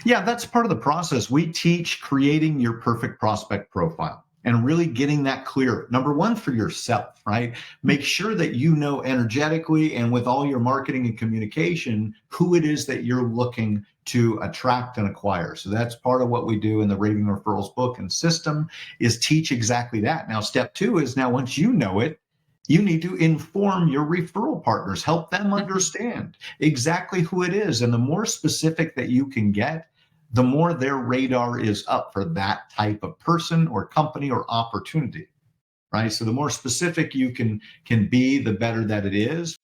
Yeah, that's part of the process. We teach creating your perfect prospect profile and really getting that clear. Number one, for yourself, right? Make sure that you know energetically and with all your marketing and communication who it is that you're looking to attract and acquire. So that's part of what we do in the Raving Referrals book and system is teach exactly that. Now, step two is now once you know it, you need to inform your referral partners, help them Mhm. understand exactly who it is. And the more specific that you can get, the more their radar is up for that type of person or company or opportunity, right? So the more specific you can be, the better that it is.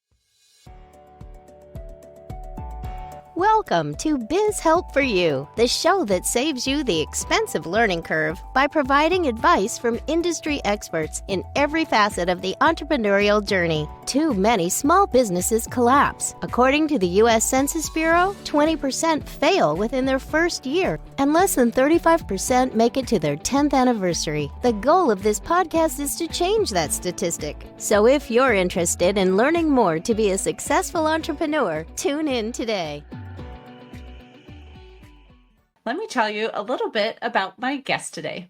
Welcome to Biz Help for You, the show that saves you the expensive learning curve by providing advice from industry experts in every facet of the entrepreneurial journey. Too many small businesses collapse. According to the U.S. Census Bureau, 20% fail within their first year, and less than 35% make it to their 10th anniversary. The goal of this podcast is to change that statistic. So if you're interested in learning more to be a successful entrepreneur, tune in today. Let me tell you a little bit about my guest today.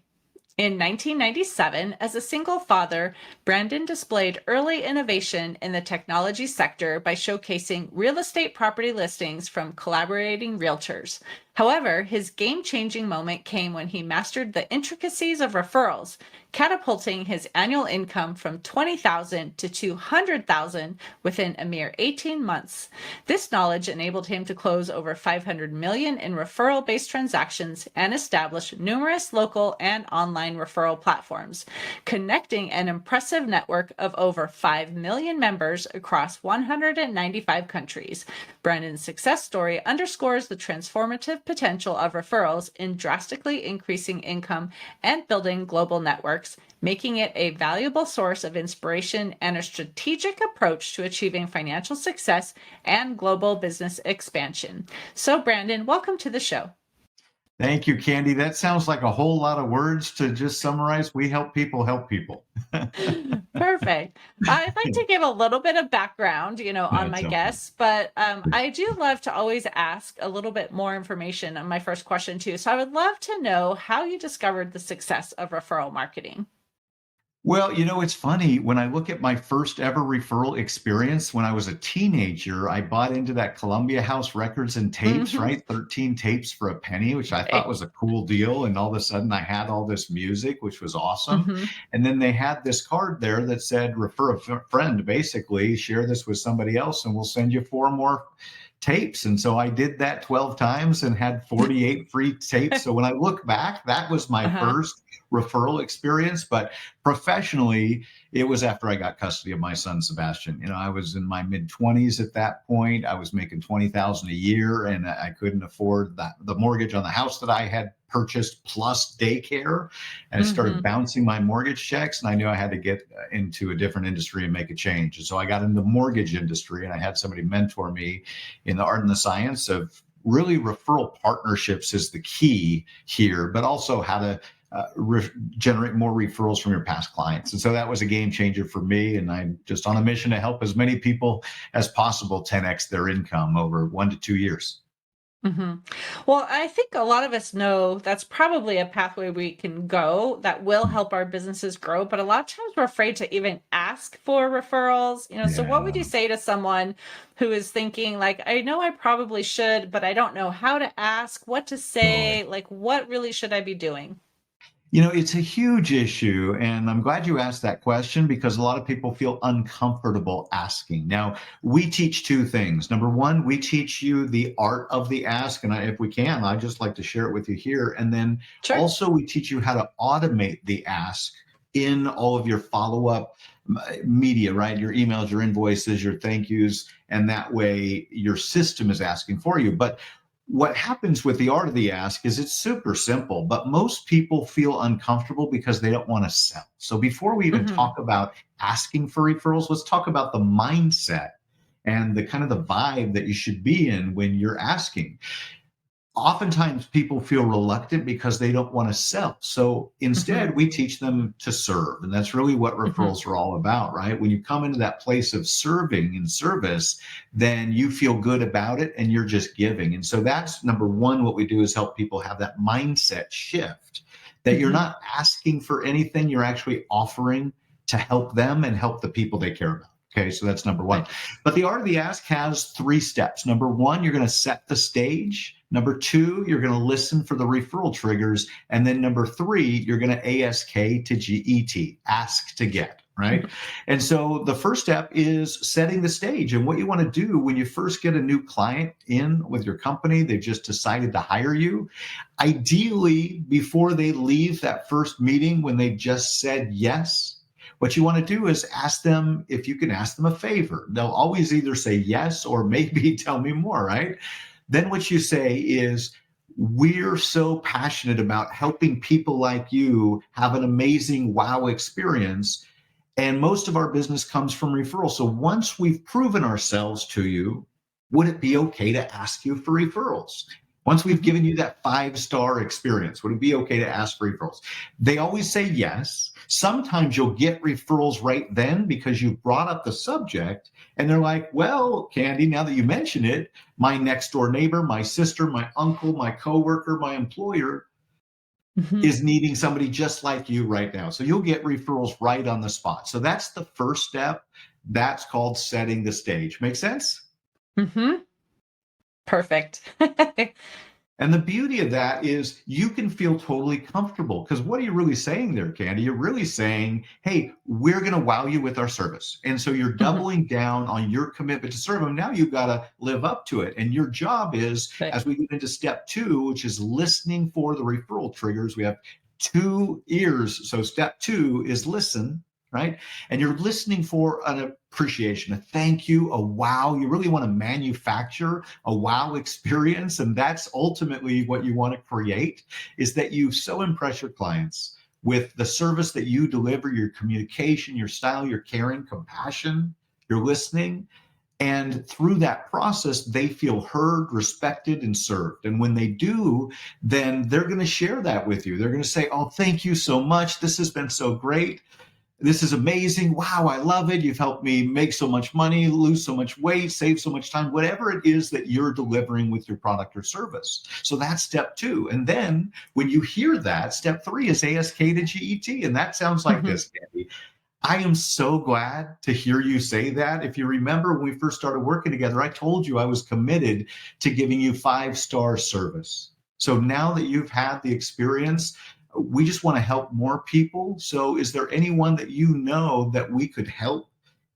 In 1997, as a single father, Brandon displayed early innovation in the technology sector by showcasing real estate property listings from collaborating realtors. However, his game-changing moment came when he mastered the intricacies of referrals, catapulting his annual income from $20,000 to $200,000 within a mere 18 months. This knowledge enabled him to close over $500 million in referral-based transactions and establish numerous local and online referral platforms, connecting an impressive network of over 5 million members across 195 countries. Brandon's success story underscores the transformative potential of referrals in drastically increasing income and building global networks, making it a valuable source of inspiration and a strategic approach to achieving financial success and global business expansion. So, Brandon, welcome to the show. Thank you, Candy. That sounds like a whole lot of words to just summarize. We help people help people. Perfect. I'd like to give a little bit of background, on That's my okay. guests, but I do love to always ask a little bit more information on my first question too. So I would love to know how you discovered the success of referral marketing. Well, it's funny. When I look at my first ever referral experience when I was a teenager, I bought into that Columbia House records and tapes, Hmm. right? 13 tapes for a penny, which I thought was a cool deal. And all of a sudden I had all this music, which was awesome. Hmm. And then they had this card there that said, refer a friend, basically, share this with somebody else, and we'll send you four more tapes. And so I did that 12 times and had 48 free tapes. So when I look back, that was my Uh-huh. first referral experience. But professionally, it was after I got custody of my son Sebastian. I was in my mid 20s at that point. I was making 20,000 a year, and I couldn't afford the mortgage on the house that I had purchased plus daycare, and it started Hmm. bouncing my mortgage checks. And I knew I had to get into a different industry and make a change. And so I got in the mortgage industry, and I had somebody mentor me in the art and the science of really referral partnerships is the key here, but also how to generate more referrals from your past clients. And so that was a game changer for me. And I'm just on a mission to help as many people as possible 10x their income over 1 to 2 years. Hmm. Well, I think a lot of us know that's probably a pathway we can go that will help our businesses grow, but a lot of times we're afraid to even ask for referrals. So what Yeah. would you say to someone who is thinking like, I know I probably should, but I don't know how to ask, what to Totally. say, like what really should I be doing? It's a huge issue. And I'm glad you asked that question because a lot of people feel uncomfortable asking. Now, we teach two things. Number one, we teach you the art of the ask. And if we can, I'd just like to share it with you here. And then Sure. also, we teach you how to automate the ask in all of your follow up media, right? Your emails, your invoices, your thank yous. And that way, your system is asking for you. But what happens with the art of the ask is it's super simple, but most people feel uncomfortable because they don't want to sell. So before we even Hmm. talk about asking for referrals, let's talk about the mindset and the kind of the vibe that you should be in when you're asking. oftentimes people feel reluctant because they don't want to sell. So instead, we teach them to serve. And that's really what referrals are all about, right? When you come into that place of serving and service, then you feel good about it and you're just giving. And so that's number one, what we do is help people have that mindset shift that you're not asking for anything, you're actually offering to help them and help the people they care about. Okay, so that's number one. But the art of the ask has 3 steps. Number one, you're going to set the stage. Number 2, you're going to listen for the referral triggers. And then number 3, you're going to ASK to GET, ask to get, right? And so the first step is setting the stage. And what you want to do when you first get a new client in with your company, they've just decided to hire you. Ideally, before they leave that first meeting, when they just said yes, what you want to do is ask them if you can ask them a favor. They'll always either say yes or maybe tell me more, right? Then what you say is, we're so passionate about helping people like you have an amazing wow experience. And most of our business comes from referrals. So once we've proven ourselves to you, would it be okay to ask you for referrals? Once we've given you that 5-star experience, would it be okay to ask for referrals? They always say yes. Sometimes you'll get referrals right then because you brought up the subject and they're like, well, Candy, now that you mention it, my next door neighbor, my sister, my uncle, my coworker, my employer is needing somebody just like you right now. So you'll get referrals right on the spot. So that's the first step. That's called setting the stage. Make sense? Perfect. And the beauty of that is you can feel totally comfortable, because what are you really saying there, Candy? You're really saying, hey, we're going to wow you with our service. And so you're doubling down on your commitment to serve them. Now you've got to live up to it. And your job is, as we get into step 2, which is listening for the referral triggers, we have 2 ears. So step 2 is listen, right? And you're listening for an appreciation, a thank you, a wow. You really want to manufacture a wow experience. And that's ultimately what you want to create, is that you so impress your clients with the service that you deliver, your communication, your style, your caring, compassion, your listening. And through that process, they feel heard, respected, and served. And when they do, then they're going to share that with you. They're going to say, oh, thank you so much. This has been so great. This is amazing. Wow, I love it. You've helped me make so much money, lose so much weight, save so much time, whatever it is that you're delivering with your product or service. So that's step 2. And then when you hear that, step 3 is ASK to GET. And that sounds like this, Candy. I am so glad to hear you say that. If you remember when we first started working together, I told you I was committed to giving you 5-star service. So now that you've had the experience, we just want to help more people. So is there anyone that you know that we could help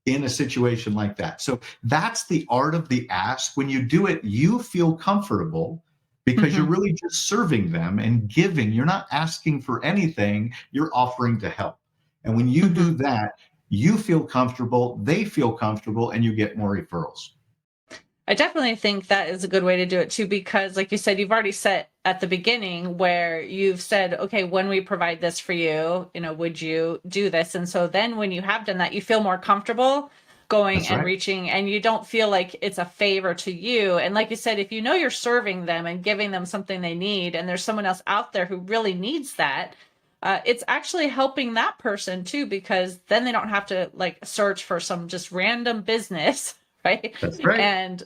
in a situation like that? So that's the art of the ask. When you do it, you feel comfortable because you're really just serving them and giving. You're not asking for anything, you're offering to help. And when you do that, you feel comfortable, they feel comfortable, and you get more referrals. I definitely think that is a good way to do it too, because like you said, you've already set at the beginning where you've said, okay, when we provide this for you, would you do this? And so then when you have done that, you feel more comfortable going and reaching, and you don't feel like it's a favor to you. And like you said, if you know you're serving them and giving them something they need, and there's someone else out there who really needs that, it's actually helping that person too, because then they don't have to search for some just random business. Right. That's right. And,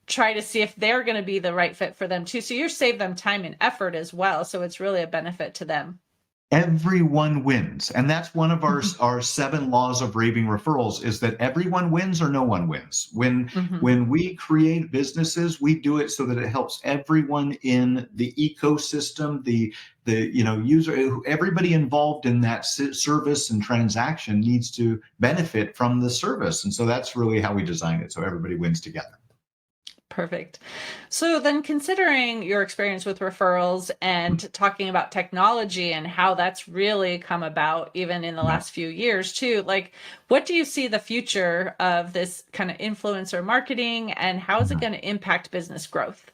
try to see if they're going to be the right fit for them too. So you save them time and effort as well. So it's really a benefit to them. Everyone wins. And that's one of our 7 laws of raving referrals, is that everyone wins or no one wins. When we create businesses, we do it so that it helps everyone in the ecosystem, the user, everybody involved in that service and transaction needs to benefit from the service. And so that's really how we design it. So everybody wins together. Perfect. So then, considering your experience with referrals and talking about technology and how that's really come about even in the last few years too, what do you see the future of this kind of influencer marketing, and how is it going to impact business growth?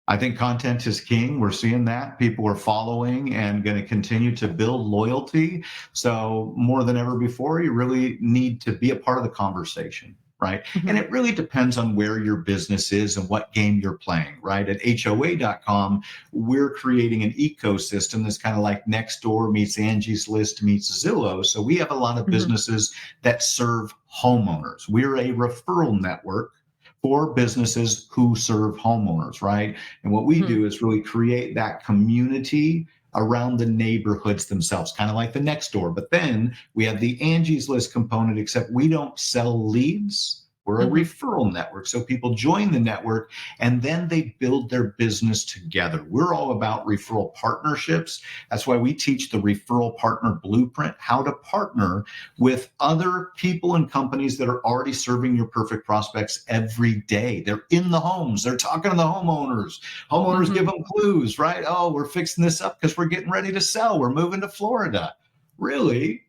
I think content is king. We're seeing that. People are following and going to continue to build loyalty. So more than ever before, you really need to be a part of the conversation, right? And Mhm. it really depends on where your business is and what game you're playing, right? At HOA.com, we're creating an ecosystem that's kind of like Nextdoor meets Angie's List meets Zillow. So we have a lot of Mhm. businesses that serve homeowners. We're a referral network for businesses who serve homeowners, right? And what we Mhm. do is really create that community around the neighborhoods themselves, kind of like the Nextdoor. But then we have the Angie's List component, except we don't sell leads. We're a Mhm. referral network. So people join the network and then they build their business together. We're all about referral partnerships. That's why we teach the referral partner blueprint, how to partner with other people and companies that are already serving your perfect prospects every day. They're in the homes, they're talking to the homeowners. Homeowners give Mhm. them clues, right? Oh, we're fixing this up because we're getting ready to sell. We're moving to Florida. Really?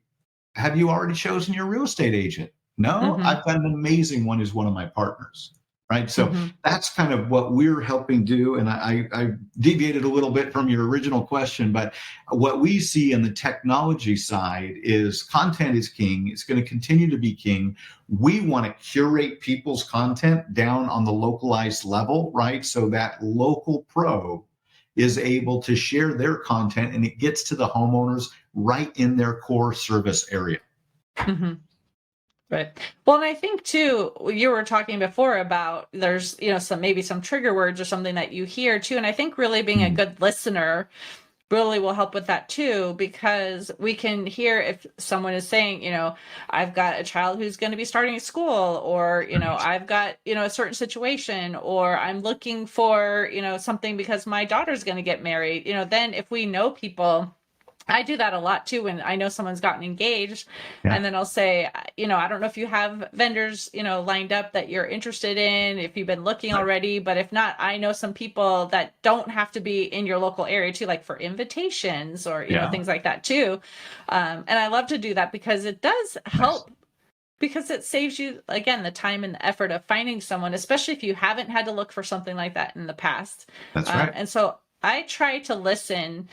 Have you already chosen your real estate agent? No, Mhm. I've got an amazing one who's one of my partners. Right. So Mhm. that's kind of what we're helping do. And I deviated a little bit from your original question, but what we see in the technology side is content is king. It's going to continue to be king. We want to curate people's content down on the localized level, right? So that local pro is able to share their content and it gets to the homeowners right in their core service area. Mhm. Right. Well, and I think too, you were talking before about there's, some maybe some trigger words or something that you hear too. And I think really being a Mm, good listener really will help with that too, because we can hear if someone is saying, I've got a child who's going to be starting school, or, right. I've got, a certain situation, or I'm looking for, something because my daughter's going to get married, then if we know people. I do that a lot too when I know someone's gotten engaged, Yeah. and then I'll say, I don't know if you have vendors, lined up that you're interested in, if you've been looking Right. already, but if not, I know some people that don't have to be in your local area too, like for invitations or, Yeah. things like that too. And I love to do that because it does Nice. help, because it saves you, again, the time and the effort of finding someone, especially if you haven't had to look for something like that in the past. That's right. And so I try to listen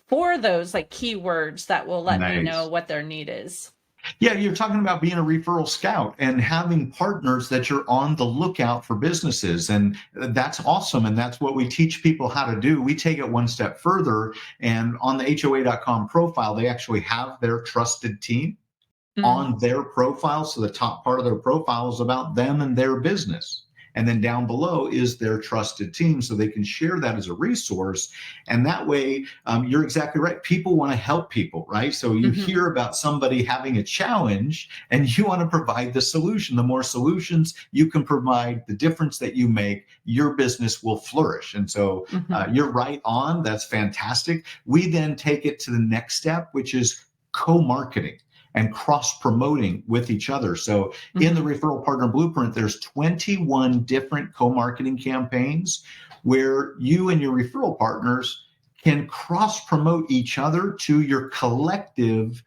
for those like keywords that will let me know Nice. what their need is. Yeah, you're talking about being a referral scout and having partners that you're on the lookout for businesses. And that's awesome. And that's what we teach people how to do. We take it one step further. And on the HOA.com profile, they actually have their trusted team Mm, on their profile. So the top part of their profile is about them and their business. And then down below is their trusted team. So they can share that as a resource. And that way, you're exactly right. People want to help people, right? So you mhm, hear about somebody having a challenge and you want to provide the solution. The more solutions you can provide, the difference that you make, your business will flourish. And so mhm, you're right on. That's fantastic. We then take it to the next step, which is co marketing and cross promoting with each other. So in the mhm, referral partner blueprint, there's 21 different co-marketing campaigns where you and your referral partners can cross promote each other to your collective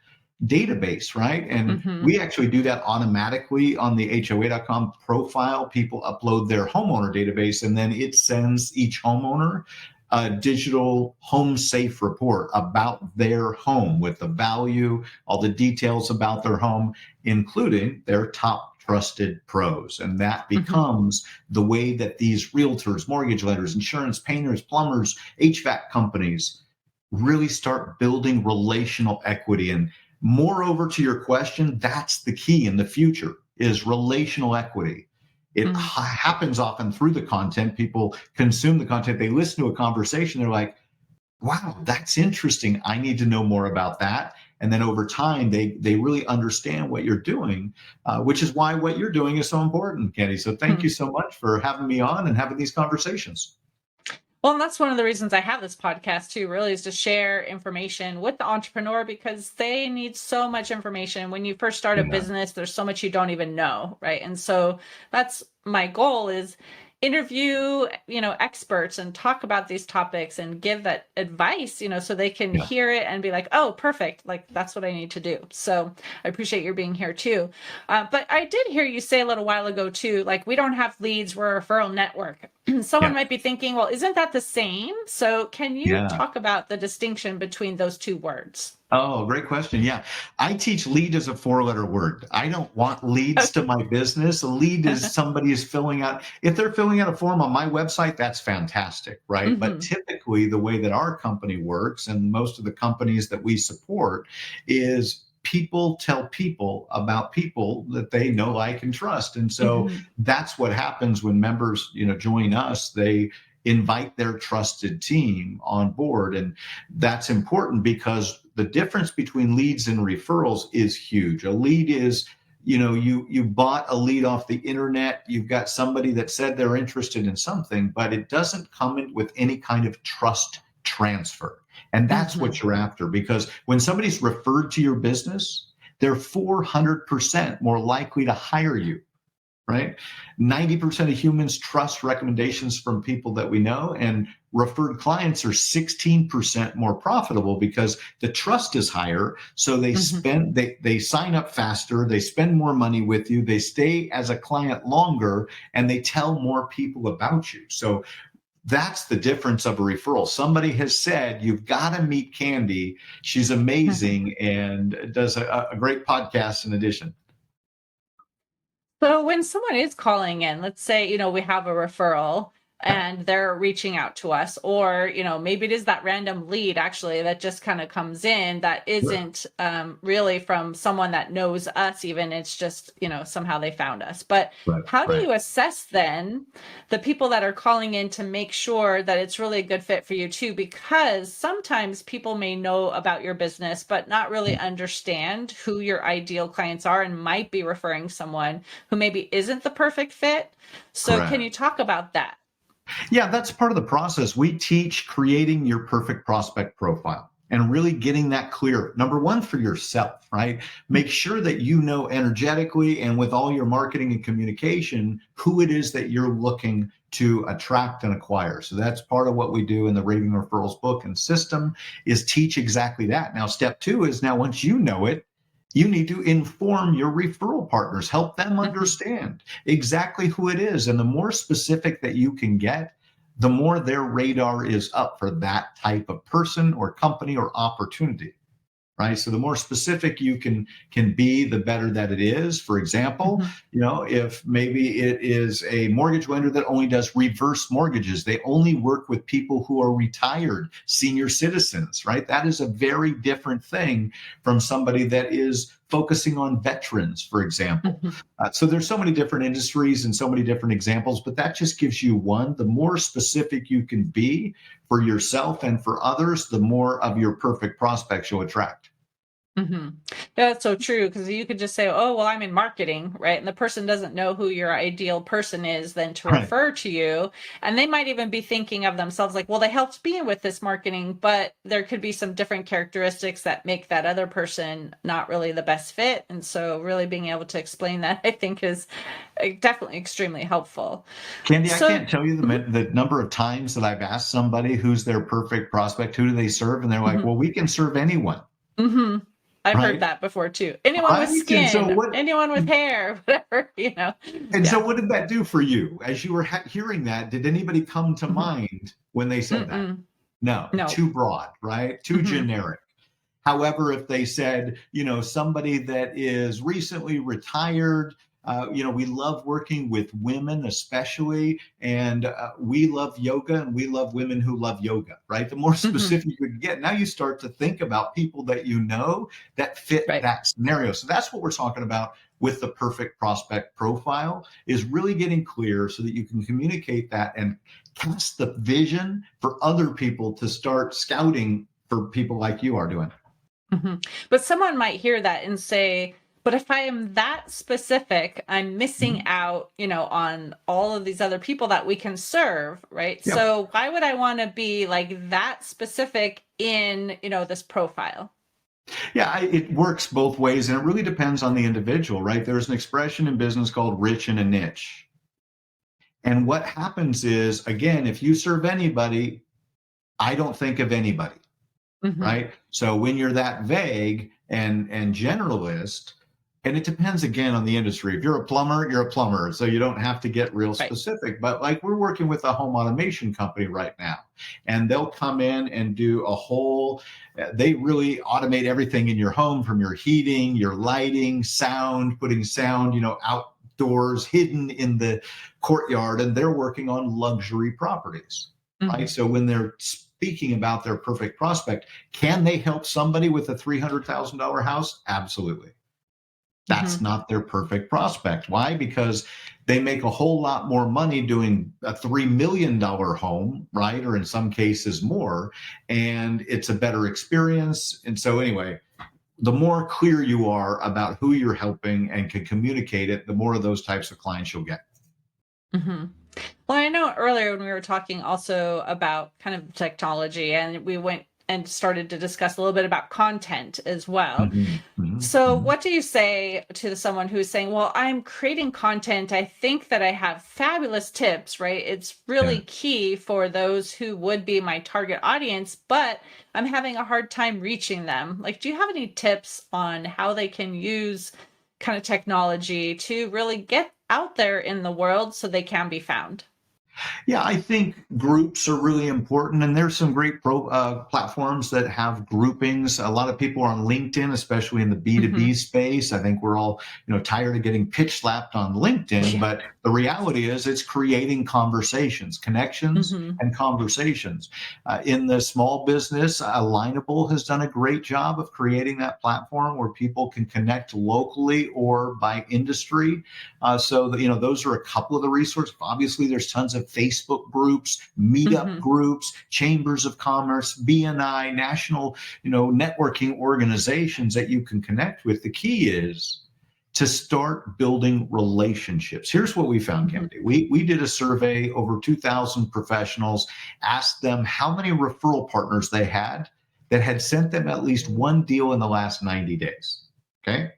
database, right? And mhm, we actually do that automatically on the HOA.com profile. People upload their homeowner database and then it sends each homeowner a digital home safe report about their home with the value, all the details about their home, including their top trusted pros. And that mhm, becomes the way that these realtors, mortgage lenders, insurance, painters, plumbers, HVAC companies really start building relational equity. And moreover, to your question, that's the key in the future is relational equity. It mm, happens often through the content. People consume the content, they listen to a conversation, they're like, wow, that's interesting. I need to know more about that. And then over time, they really understand what you're doing, which is why what you're doing is so important, Kenny. So thank hmm. you so much for having me on and having these conversations. Well, and that's one of the reasons I have this podcast too, really, is to share information with the entrepreneur, because they need so much information. When you first start a Yeah. business, there's so much you don't even know, right? And so that's my goal, is interview, experts and talk about these topics and give that advice, so they can Yeah. hear it and be like, oh, perfect. Like that's what I need to do. So I appreciate your being here too. But I did hear you say a little while ago too, like we don't have leads, we're a referral network. Someone Yeah. might be thinking, well, isn't that the same? So can you Yeah. talk about the distinction between those two words? Oh, great question. Yeah. I teach lead as a four-letter word. I don't want leads to my business. A lead is somebody is filling out, if they're filling out a form on my website, that's fantastic, right? But Hmm. typically, the way that our company works and most of the companies that we support is people tell people about people that they know, like, and trust. And so Hmm. that's what happens when members, join us. They invite their trusted team on board. And that's important because the difference between leads and referrals is huge. A lead is, you bought a lead off the internet, you've got somebody that said they're interested in something, but it doesn't come in with any kind of trust transfer. And that's Hmm. what you're after, because when somebody's referred to your business, they're 400% more likely to hire you, right? 90% of humans trust recommendations from people that we know, and referred clients are 16% more profitable because the trust is higher. So Hmm. they sign up faster, they spend more money with you, they stay as a client longer, and they tell more people about you. So that's the difference of a referral. Somebody has said, you've got to meet Candy. She's amazing and does a great podcast in addition. So when someone is calling in, let's say, we have a referral Yeah, and they're reaching out to us, or, maybe it is that random lead actually that just kind of comes in that sure. isn't really from someone that knows us, even. It's just, somehow they found us. But Right, how do right. you assess then the people that are calling in to make sure that it's really a good fit for you too? Because sometimes people may know about your business, but not really understand who your ideal clients are and might be referring someone who maybe isn't the perfect fit. So, can Correct. you talk about that? Yeah, that's part of the process. We teach creating your perfect prospect profile and really getting that clear. Number one, for yourself, right? Make sure that you know energetically and with all your marketing and communication who it is that you're looking to attract and acquire. So that's part of what we do in the Raving Referrals book and system, is teach exactly that. Now, step two is, now once you know it, you need to inform your referral partners, help them Mhm. understand exactly who it is. And the more specific that you can get, the more their radar is up for that type of person or company or opportunity, right? So the more specific you can be, the better that it is. For example, Mhm. if maybe it is a mortgage lender that only does reverse mortgages, they only work with people who are retired senior citizens, right? That is a very different thing from somebody that is focusing on veterans, for example. Mhm. So there's so many different industries and so many different examples, but that just gives you one. The more specific you can be for yourself and for others, the more of your perfect prospects you'll attract. Mhm. That's so true, because you could just say, "Oh, well, I'm in marketing," right? And the person doesn't know who your ideal person is then to Right. refer to you. And they might even be thinking of themselves like, "Well, they helped me with this marketing," but there could be some different characteristics that make that other person not really the best fit. And so really being able to explain that, I think, is definitely extremely helpful. Candy, I So, can't tell you mhm, the number of times that I've asked somebody who's their perfect prospect, who do they serve? And they're like, mhm, well, we can serve anyone, mhm. I've heard right? that before too. Anyone with Right. And so skin, what anyone with hair, whatever. and so Yeah. what did that do for you? As you were hearing that, did anybody come to Mhm. mind when they said that? Mm-mm. No, No. too broad, right? Too Mhm. generic. However, if they said, somebody that is recently retired, we love working with women, especially, and we love yoga and we love women who love yoga, right? The more Mhm. specific you can get, now you start to think about people that you know that fit Right. that scenario. So that's what we're talking about with the perfect prospect profile, is really getting clear so that you can communicate that and cast the vision for other people to start scouting for people like you are doing. Mhm. But someone might hear that and say, "But if I am that specific, I'm missing Mhm. out, on all of these other people that we can serve, right? Yeah. So why would I want to be like that specific in, this profile?" Yeah, it works both ways, and it really depends on the individual, right? There's an expression in business called rich in a niche. And what happens is, again, if you serve anybody, I don't think of anybody, Mhm. right? So when you're that vague and generalist, And it depends again on the industry. If you're a plumber, you're a plumber. So you don't have to get real Right. specific. But like we're working with a home automation company right now, and they'll come in and do a whole, they really automate everything in your home from your heating, your lighting, sound, putting sound, outdoors, hidden in the courtyard. And they're working on luxury properties, Mhm. right? So when they're speaking about their perfect prospect, can they help somebody with a $300,000 house? Absolutely. That's Mhm. not their perfect prospect. Why? Because they make a whole lot more money doing a $3 million home, right? Or in some cases more, and it's a better experience. And so, anyway, the more clear you are about who you're helping and can communicate it, the more of those types of clients you'll get. Mhm. Well, I know earlier when we were talking also about kind of technology, and we went and started to discuss a little bit about content as well. Mhm, mhm, So, mhm. what do you say to someone who's saying, "Well, I'm creating content. I think that I have fabulous tips, right? It's Yeah. really key for those who would be my target audience, but I'm having a hard time reaching them." Like, do you have any tips on how they can use kind of technology to really get out there in the world so they can be found? Yeah, I think groups are really important, and there's some great platforms that have groupings. A lot of people are on LinkedIn, especially in the B2B Mhm. space. I think we're all, tired of getting pitch slapped on LinkedIn, Yeah. but the reality is it's creating conversations, connections, Mhm. and conversations. In the small business, Alignable has done a great job of creating that platform where people can connect locally or by industry. So that, those are a couple of the resources. Obviously, there's tons of Facebook groups, meetup Mhm. groups, chambers of commerce, BNI, national, networking organizations that you can connect with. The key is to start building relationships. Here's what we found, Mhm. Candy. We did a survey over 2,000 professionals, asked them how many referral partners they had that had sent them at least one deal in the last 90 days. Okay.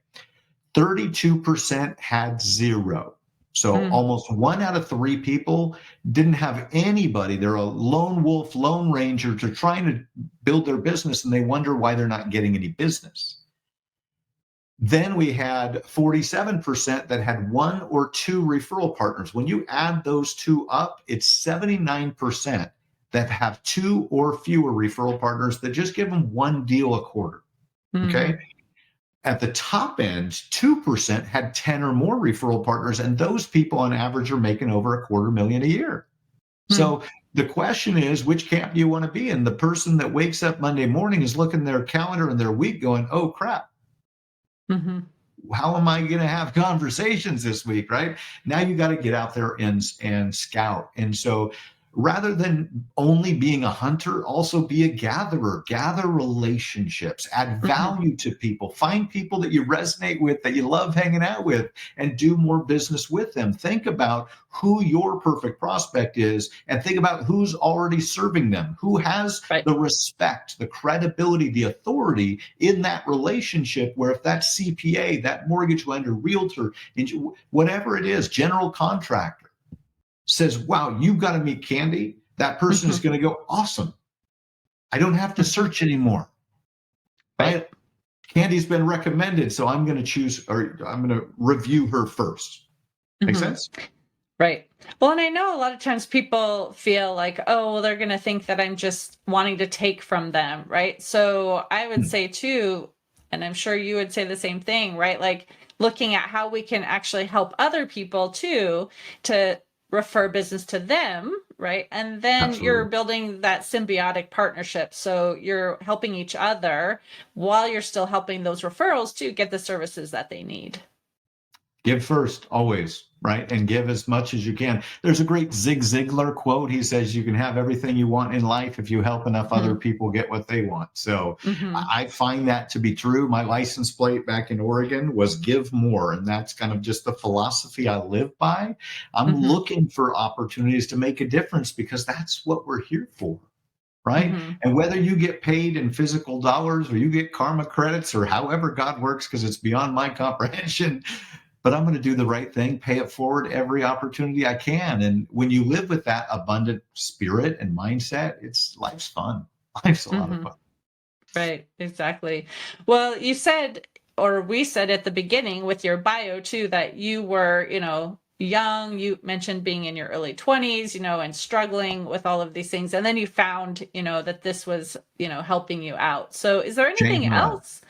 32% had zero. So Mm. almost 1 out of 3 people didn't have anybody. They're a lone wolf, lone ranger to trying to build their business, and they wonder why they're not getting any business. Then we had 47% that had 1 or 2 referral partners. When you add those two up, it's 79% that have 2 or fewer referral partners that just give them one deal a quarter. Okay. Mhm. At the top end, 2% had 10 or more referral partners, and those people on average are making over a quarter million a year. Mm. So the question is, which camp do you want to be in? The person that wakes up Monday morning is looking at their calendar and their week going, oh crap, Mhm. how am I going to have conversations this week? Right now, you got to get out there and scout. And so rather than only being a hunter, also be a gatherer, gather relationships, add Mhm. value to people, find people that you resonate with, that you love hanging out with, and do more business with them. Think about who your perfect prospect is and think about who's already serving them, who has Right. the respect, the credibility, the authority in that relationship. Where if that CPA, that mortgage lender, realtor, whatever it is, general contractor, says, wow, you've got to meet Candy, that person is Mhm. going to go, awesome. I don't have to Mhm. search anymore, Right. right? Candy's been recommended, so I'm going to choose or I'm going to review her first. Make Mhm. sense? Right. Well, and I know a lot of times people feel like, oh, well, they're going to think that I'm just wanting to take from them. Right. So I would Hmm. say, too, and I'm sure you would say the same thing, right? Like looking at how we can actually help other people, too, to refer business to them. Right. And then you're Absolutely. building that symbiotic partnership. So you're helping each other while you're still helping those referrals to get the services that they need. Give first, always, right? And give as much as you can. There's a great Zig Ziglar quote. He says, you can have everything you want in life if you help enough other Hmm. people get what they want. So Hmm. I find that to be true. My license plate back in Oregon was give more. And that's kind of just the philosophy I live by. I'm Hmm. looking for opportunities to make a difference because that's what we're here for. Right. Hmm. And whether you get paid in physical dollars or you get karma credits or however God works, because it's beyond my comprehension, but I'm going to do the right thing, pay it forward every opportunity I can. And when you live with that abundant spirit and mindset, it's life's fun. Life's a lot of Hmm. fun. Right, exactly. Well, you said or we said at the beginning with your bio too, that you were, young. You mentioned being in your early 20s, and struggling with all of these things. And then you found, that this was, helping you out. So is there Changed anything my life. else?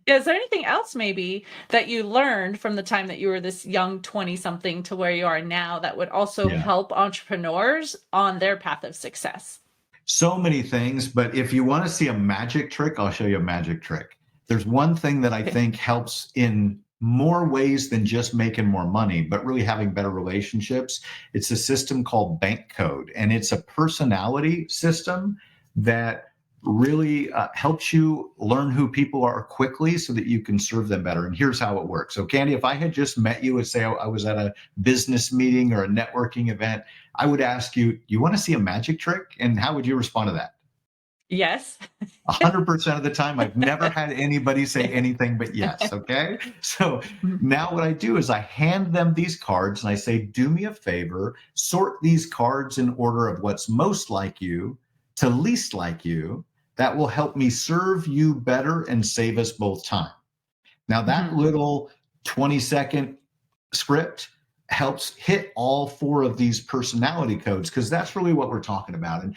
Is there anything else maybe that you learned from the time that you were this young 20 something to where you are now that would also Yeah. help entrepreneurs on their path of success? So many things, but if you want to see a magic trick, I'll show you a magic trick. There's one thing that I Okay. think helps in more ways than just making more money, but really having better relationships. It's a system called Bank Code, and it's a personality system that really helps you learn who people are quickly so that you can serve them better. And here's how it works. So, Candy, if I had just met you and say I was at a business meeting or a networking event, I would ask you, you want to see a magic trick? And how would you respond to that? Yes. 100% of the time, I've never had anybody say anything but yes. Okay. So now what I do is I hand them these cards and I say, do me a favor, sort these cards in order of what's most like you to least like you. That will help me serve you better and save us both time. Now, that little 20-second script helps hit all four of these personality codes, because that's really what we're talking about. And,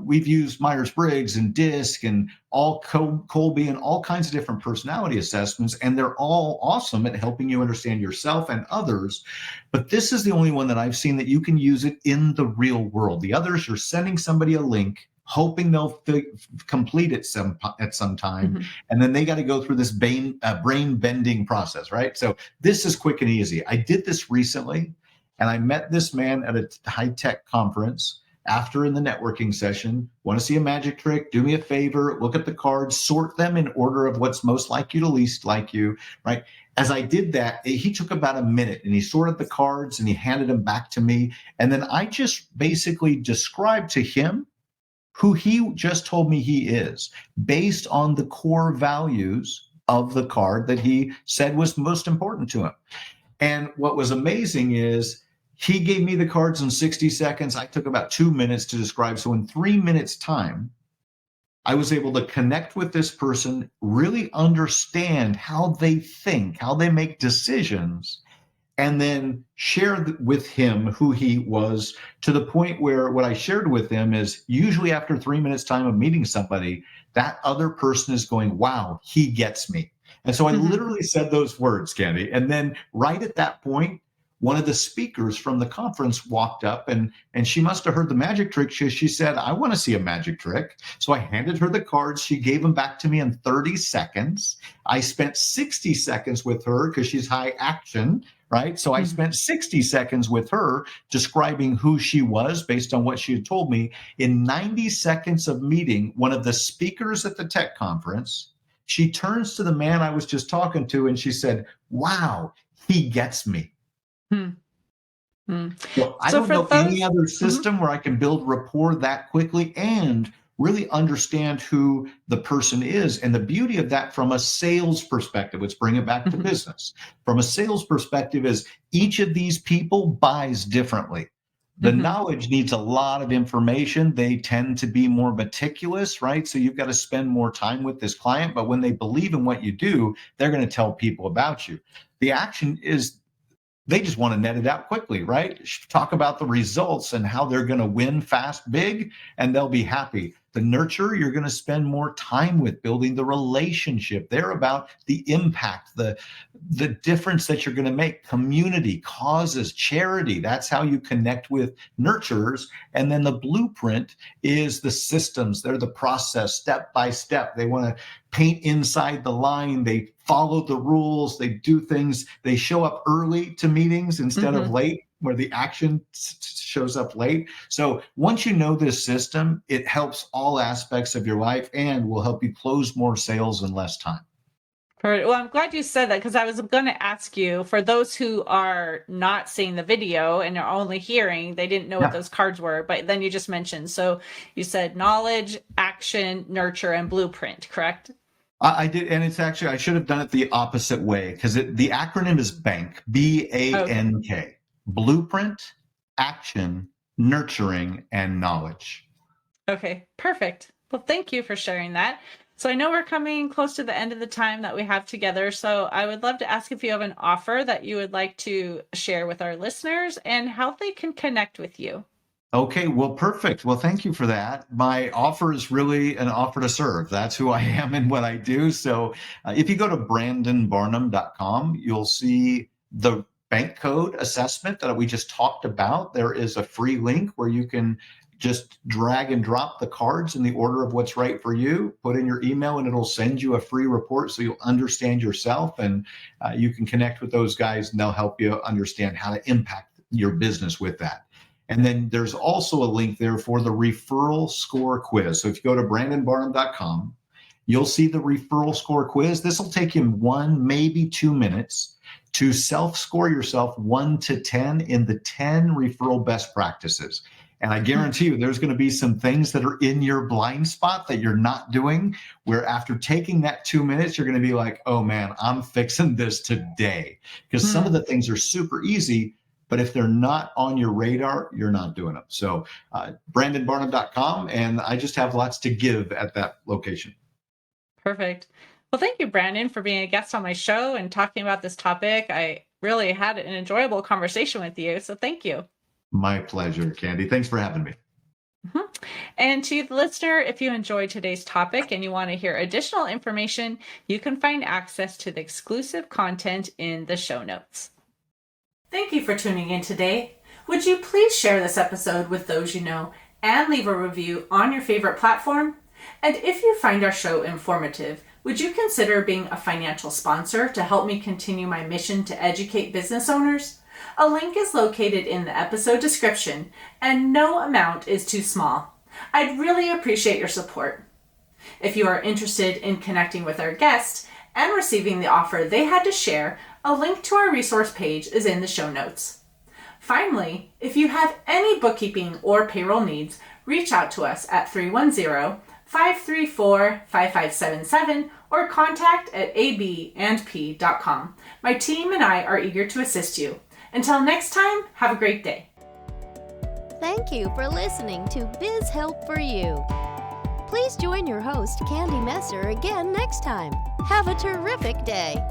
we've used Myers-Briggs and DISC and all Colby and all kinds of different personality assessments, and they're all awesome at helping you understand yourself and others. But this is the only one that I've seen that you can use it in the real world. The others, you're sending somebody a link, hoping they'll complete it at some time. And then they got to go through this brain bending process, right? So this is quick and easy. I did this recently, and I met this man at a high-tech conference after in the networking session. Want to see a magic trick? Do me a favor, look at the cards, sort them in order of what's most like you to least like you, right? As I did that, he took about a minute and he sorted the cards and he handed them back to me. And then I just basically described to him who he just told me he is, based on the core values of the card that he said was most important to him. And what was amazing is he gave me the cards in 60 seconds. I took about 2 minutes to describe. So in 3 minutes time, I was able to connect with this person, really understand how they think, how they make decisions, and then share with him who he was, to the point where what I shared with him is usually after 3 minutes time of meeting somebody, that other person is going, wow, he gets me. And so I literally said those words, Candy. And then right at that point, one of the speakers from the conference walked up, and she must have heard the magic trick. She said, I want to see a magic trick. So I handed her the cards. She gave them back to me in 30 seconds. I spent 60 seconds with her because she's high action, right? So I spent 60 seconds with her describing who she was based on what she had told me. In 90 seconds of meeting one of the speakers at the tech conference, she turns to the man I was just talking to and she said, wow, he gets me. So I don't know any other system where I can build rapport that quickly and really understand who the person is. And the beauty of that from a sales perspective, let's bring it back to business. From a sales perspective is each of these people buys differently. The knowledge needs a lot of information. They tend to be more meticulous, right? So you've got to spend more time with this client, but when they believe in what you do, they're going to tell people about you. The action is they just want to net it out quickly, right? Talk about the results and how they're going to win fast, big, and they'll be happy. The nurture, you're going to spend more time with building the relationship. They're about the impact, the difference that you're going to make, community, causes, charity. That's how you connect with nurturers. And then the blueprint is the systems. They're the process, step by step. They want to paint inside the line. They follow the rules. They do things. They show up early to meetings instead of late, where the action shows up late. So once you know this system, it helps all aspects of your life and will help you close more sales in less time. Well, I'm glad you said that, because I was going to ask you, for those who are not seeing the video and are only hearing, they didn't know what those cards were, but then you just mentioned. So you said knowledge, action, nurture, and blueprint, correct? I did, and it's actually, I should have done it the opposite way, because the acronym is BANK, BANK. Okay. Blueprint, action, nurturing, and knowledge. Okay, perfect. Well, thank you for sharing that. So I know we're coming close to the end of the time that we have together. So I would love to ask if you have an offer that you would like to share with our listeners and how they can connect with you. Okay, well, perfect. Well, thank you for that. My offer is really an offer to serve. That's who I am and what I do. So if you go to brandonbarnum.com, you'll see the bank code assessment that we just talked about. There is a free link where you can just drag and drop the cards in the order of what's right for you, put in your email, and it'll send you a free report so you'll understand yourself, and you can connect with those guys and they'll help you understand how to impact your business with that. And then there's also a link there for the referral score quiz. So if you go to brandonbarnum.com, you'll see the referral score quiz. This will take you 1, maybe 2 minutes to self-score yourself 1 to 10 in the 10 referral best practices. And I guarantee you there's going to be some things that are in your blind spot that you're not doing, where after taking that 2 minutes, you're going to be like, oh man, I'm fixing this today. Because some of the things are super easy, but if they're not on your radar, you're not doing them. So brandonbarnum.com, and I just have lots to give at that location. Perfect. Well, thank you, Brandon, for being a guest on my show and talking about this topic. I really had an enjoyable conversation with you. So thank you. My pleasure, Candy. Thanks for having me. And to the listener, if you enjoyed today's topic and you want to hear additional information, you can find access to the exclusive content in the show notes. Thank you for tuning in today. Would you please share this episode with those you know and leave a review on your favorite platform? And if you find our show informative, would you consider being a financial sponsor to help me continue my mission to educate business owners? A link is located in the episode description, and no amount is too small. I'd really appreciate your support. If you are interested in connecting with our guest and receiving the offer they had to share, a link to our resource page is in the show notes. Finally, if you have any bookkeeping or payroll needs, reach out to us at 310-534-5577 or contact@abandp.com. My team and I are eager to assist you. Until next time, have a great day. Thank you for listening to Biz Help for You. Please join your host, Candy Messer, again next time. Have a terrific day.